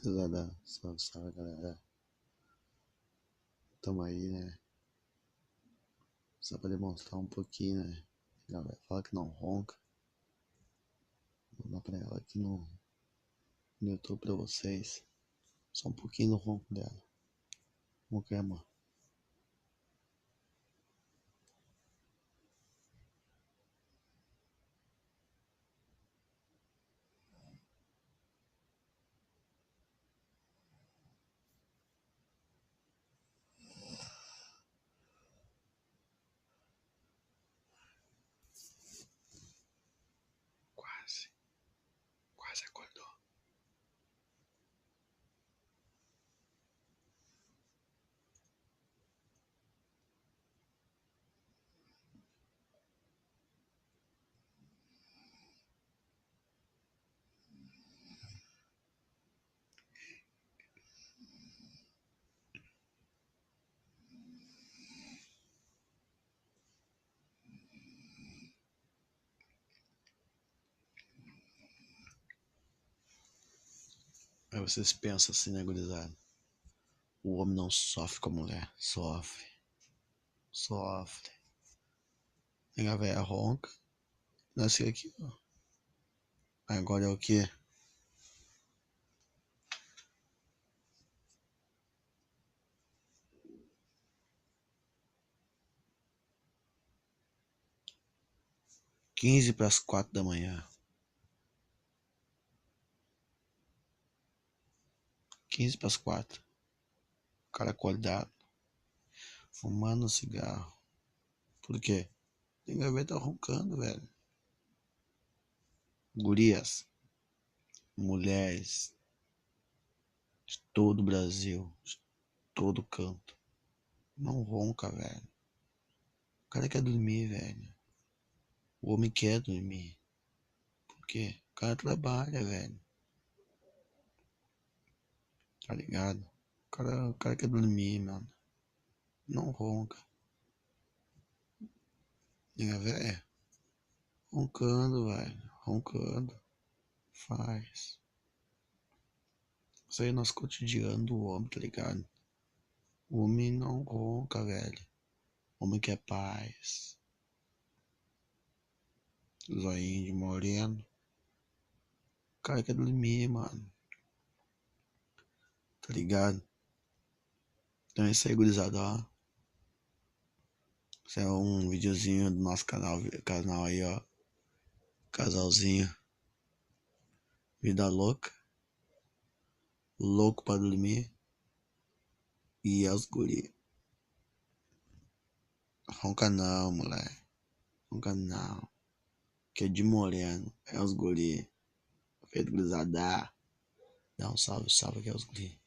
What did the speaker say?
Gurizada, salve, salve galera. Tamo aí, né? Só pra demonstrar um pouquinho, né? A galera fala que não ronca. Vou dar pra ela aqui no YouTube pra vocês. Só um pouquinho do ronco dela. Como que é, mano? Quase acordou. Aí vocês pensam assim, né, gurizada? O homem não sofre com a mulher. Sofre. Sofre. A velha ronca. Nasceu aqui, ó. Agora é o quê? 15 para as 4 da manhã. 15 para as 4. O cara acordado, fumando um cigarro. Por quê? Tem gaveta roncando, velho. Gurias, mulheres de todo o Brasil, de todo canto. Não ronca, velho. O cara quer dormir, velho. O homem quer dormir. Por quê? O cara trabalha, velho. Tá ligado? O cara quer dormir, mano. Não ronca. Nega, velho. Roncando, velho. Roncando. Faz. Isso aí é nosso cotidiano do homem, tá ligado? O homem não ronca, velho. O homem quer paz. Zoinho de moreno. O cara quer dormir, mano. Tá ligado? Então é isso aí, gurizada, ó. Esse é um videozinho do nosso canal aí, ó. Casalzinho. Vida louca. Louco pra dormir. E é os guri. Ronca não, moleque. Ronca não. Que é de moreno. É os guri. Feito gurizada. Dá um salve, salve que é os guri.